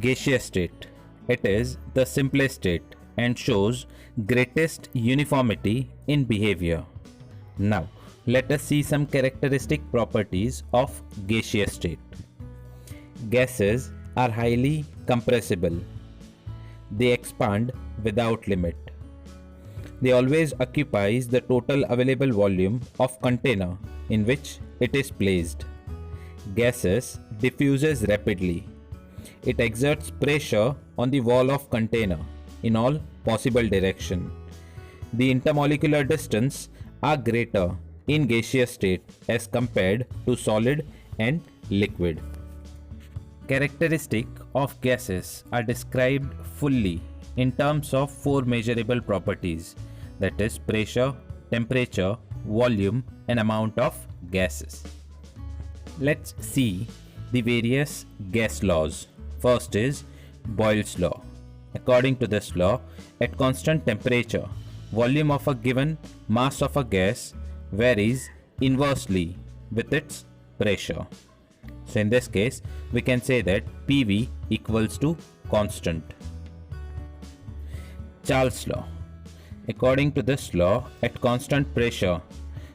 gaseous state. It is the simplest state and shows greatest uniformity in behavior. Now, let us see some characteristic properties of gaseous state. Gases are highly compressible. They expand without limit. They always occupies the total available volume of container in which it is placed. Gases diffuses rapidly. It exerts pressure on the wall of container in all possible direction. The intermolecular distance are greater in gaseous state as compared to solid and liquid. Characteristics of gases are described fully in terms of four measurable properties, that is pressure, temperature, volume and amount of gases. Let's see the various gas laws. First is Boyle's law. According to this law, at constant temperature, volume of a given mass of a gas varies inversely with its pressure. So in this case, we can say that PV equals to constant. Charles' law. According to this law, at constant pressure,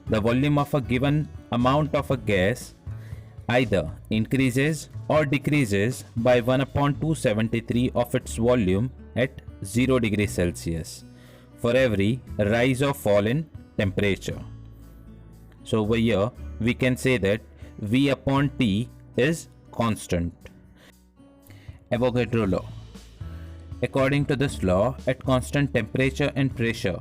the volume of a given amount of a gas either increases or decreases by 1 upon 273 of its volume at 0 degrees Celsius for every rise or fall in temperature. So over here we can say that V upon T is constant. Avogadro law. According to this law, at constant temperature and pressure,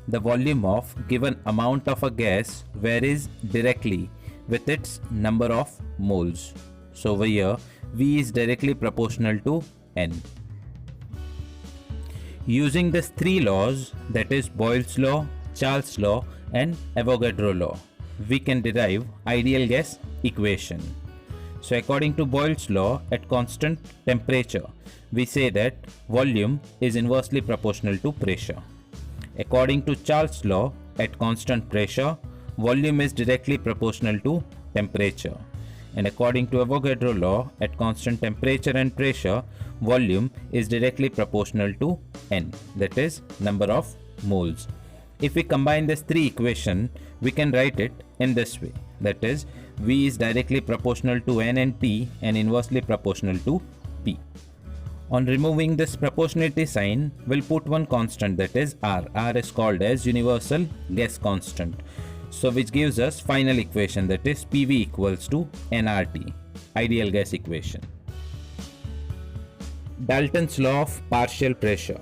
the volume of given amount of a gas varies directly with its number of moles. So over here V is directly proportional to N. Using these three laws, that is Boyle's law, Charles' law and Avogadro law, we can derive ideal gas equation. So according to Boyle's law, at constant temperature, we say that volume is inversely proportional to pressure. According to Charles' law, at constant pressure, volume is directly proportional to temperature. And according to Avogadro law, at constant temperature and pressure, volume is directly proportional to N, that is number of moles. If we combine these three equations, we can write it in this way, that is V is directly proportional to N and T and inversely proportional to P. On removing this proportionality sign, we'll put one constant, that is R. R is called as universal gas constant. So which gives us final equation, that is PV equals to nRT, ideal gas equation. Dalton's law of partial pressure.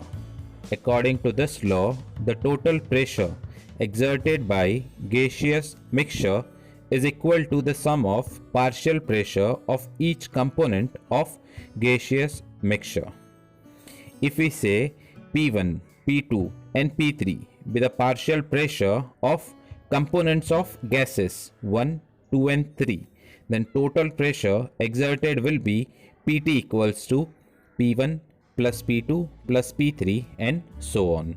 According to this law, the total pressure exerted by gaseous mixture is equal to the sum of partial pressure of each component of gaseous mixture. If we say P1, P2 and P3 be the partial pressure of components of gases 1, 2 and 3, then total pressure exerted will be PT equals to P1 plus P2 plus P3 and so on.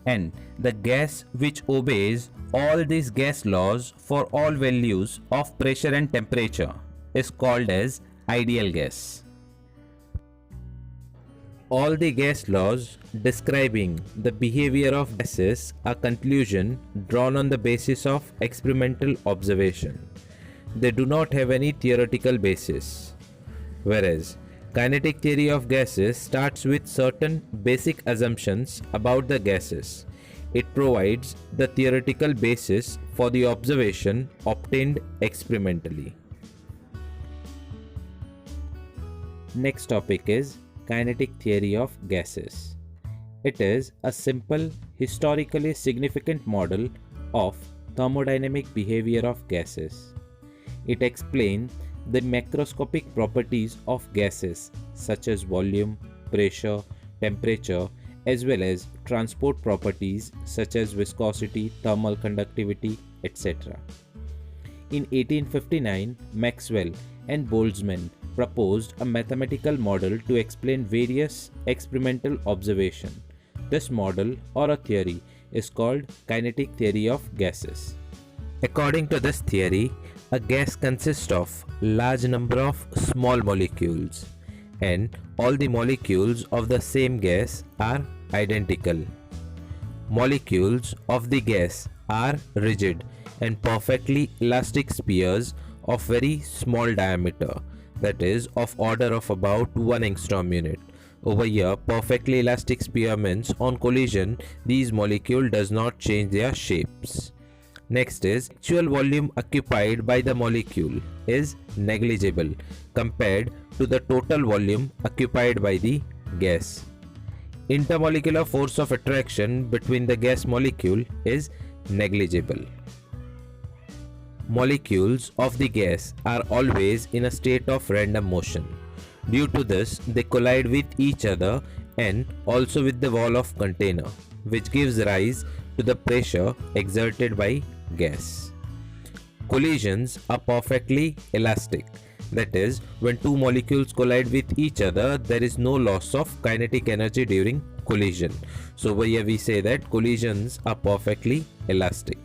And the gas which obeys all these gas laws for all values of pressure and temperature is called as ideal gas. All the gas laws describing the behavior of gases are conclusions drawn on the basis of experimental observation. They do not have any theoretical basis. Whereas kinetic theory of gases starts with certain basic assumptions about the gases. It provides the theoretical basis for the observation obtained experimentally. Next topic is kinetic theory of gases. It is a simple, historically significant model of thermodynamic behavior of gases. It explains the macroscopic properties of gases such as volume, pressure, temperature, as well as transport properties such as viscosity, thermal conductivity, etc. In 1859, Maxwell and Boltzmann proposed a mathematical model to explain various experimental observations. This model or a theory is called kinetic theory of gases. According to this theory, a gas consists of large number of small molecules. and all the molecules of the same gas are identical. Molecules of the gas are rigid and perfectly elastic spheres of very small diameter, that is of order of about 1 angstrom unit. Over here, perfectly elastic sphere means on collision these molecule does not change their shapes. Next is actual volume occupied by the molecule is negligible compared to the total volume occupied by the gas. Intermolecular force of attraction between the gas molecule is negligible. Molecules of the gas are always in a state of random motion. Due to this, they collide with each other and also with the wall of container, which gives rise to the pressure exerted by gas. Collisions are perfectly elastic. That is, when two molecules collide with each other, there is no loss of kinetic energy during collision. So over here we say that collisions are perfectly elastic.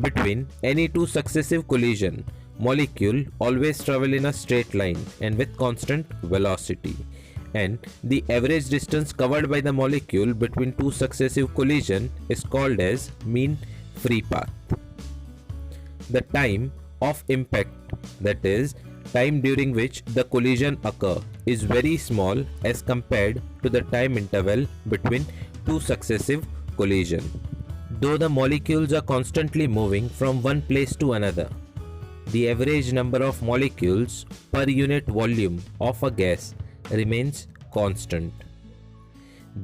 Between any two successive collision, molecule always travel in a straight line and with constant velocity, and the average distance covered by the molecule between two successive collision is called as mean free path. The time of impact, that is time during which the collision occur, is very small as compared to the time interval between two successive collision. Though the molecules are constantly moving from one place to another, the average number of molecules per unit volume of a gas remains constant.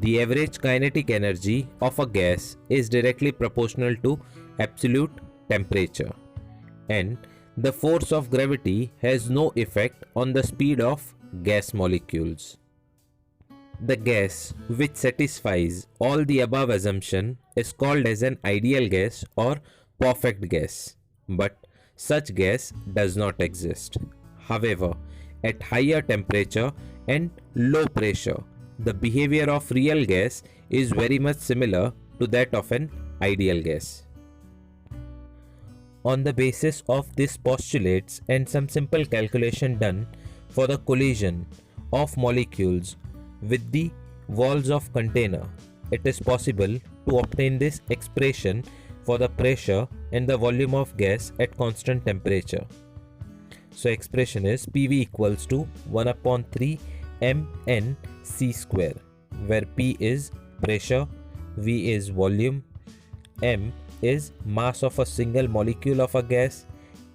The average kinetic energy of a gas is directly proportional to absolute temperature, and the force of gravity has no effect on the speed of gas molecules. The gas which satisfies all the above assumption is called as an ideal gas or perfect gas, but such gas does not exist. However, at higher temperature and low pressure, the behavior of real gas is very much similar to that of an ideal gas. On the basis of these postulates and some simple calculation done for the collision of molecules with the walls of container, it is possible to obtain this expression for the pressure and the volume of gas at constant temperature. So expression is PV equals to 1 upon 3 mn c square, where P is pressure, V is volume, m is mass of a single molecule of a gas,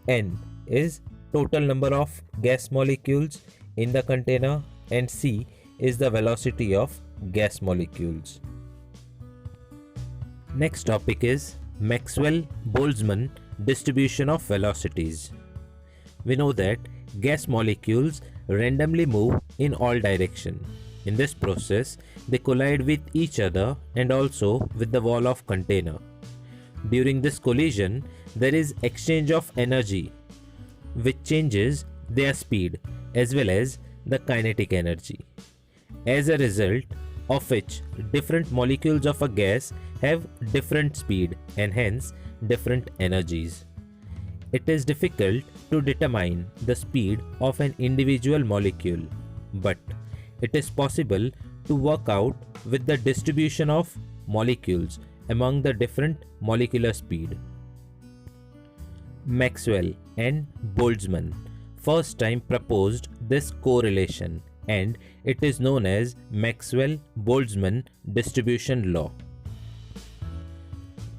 n is total number of gas molecules in the container, and c is the velocity of gas molecules. Next topic is Maxwell-Boltzmann distribution of velocities. We know that gas molecules randomly move in all directions. In this process, they collide with each other and also with the wall of container. During this collision, there is exchange of energy, which changes their speed as well as the kinetic energy, as a result of which different molecules of a gas have different speed and hence different energies. It is difficult to determine the speed of an individual molecule, but it is possible to work out with the distribution of molecules among the different molecular speed. Maxwell and Boltzmann first time proposed this correlation, and it is known as Maxwell-Boltzmann distribution law.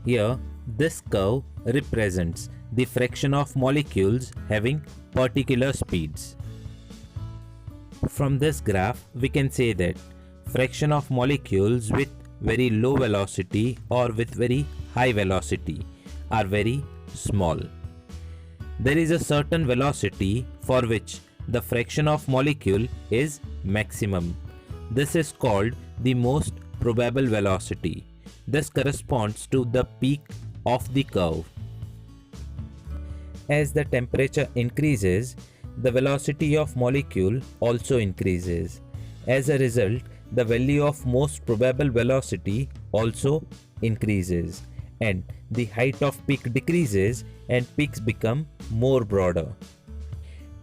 Here, this curve represents the fraction of molecules having particular speeds. From this graph, we can say that fraction of molecules with very low velocity or with very high velocity are very small. There is a certain velocity for which the fraction of molecule is maximum. This is called the most probable velocity. This corresponds to the peak of the curve. As the temperature increases, the velocity of molecule also increases. As a result, the value of most probable velocity also increases, and the height of peak decreases and peaks become more broader,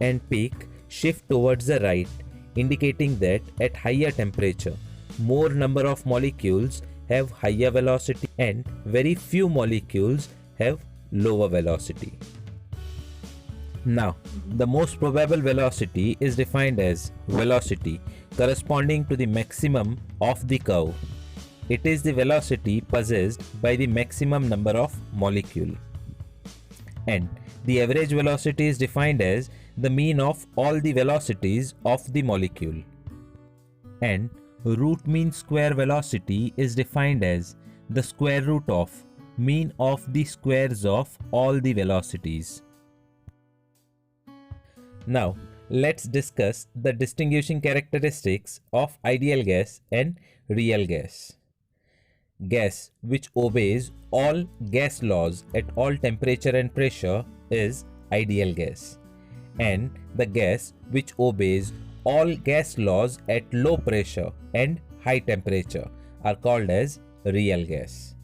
and peak shift towards the right indicating that at higher temperature, more number of molecules have higher velocity and very few molecules have lower velocity. Now, the most probable velocity is defined as velocity corresponding to the maximum of the curve. It is the velocity possessed by the maximum number of molecules. And the average velocity is defined as the mean of all the velocities of the molecule. And root mean square velocity is defined as the square root of mean of the squares of all the velocities. Now, let's discuss the distinguishing characteristics of ideal gas and real gas. Gas which obeys all gas laws at all temperature and pressure is ideal gas, and the gas which obeys all gas laws at low pressure and high temperature are called as real gas.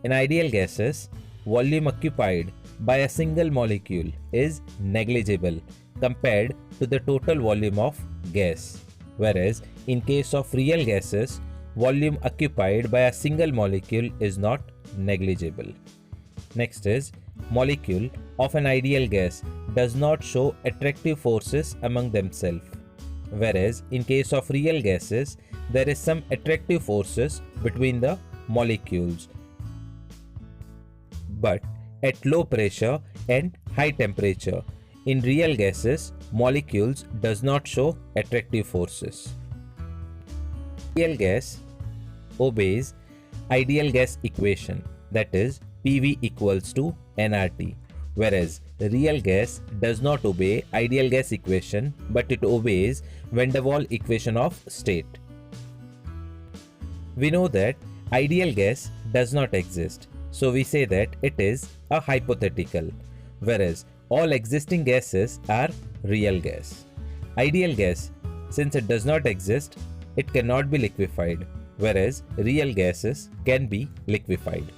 In ideal gases, volume occupied by a single molecule is negligible compared to the total volume of gas, whereas in case of real gases, volume occupied by a single molecule is not negligible. Next is, molecule of an ideal gas does not show attractive forces among themselves, whereas in case of real gases, there is some attractive forces between the molecules, but at low pressure and high temperature. In real gases, molecules does not show attractive forces. Real gas obeys ideal gas equation, that is PV equals to nRT, whereas real gas does not obey ideal gas equation but it obeys van der Waals equation of state. We know that ideal gas does not exist, so we say that it is a hypothetical, whereas all existing gases are real gas. Ideal gas, since it does not exist, it cannot be liquefied, whereas real gases can be liquefied.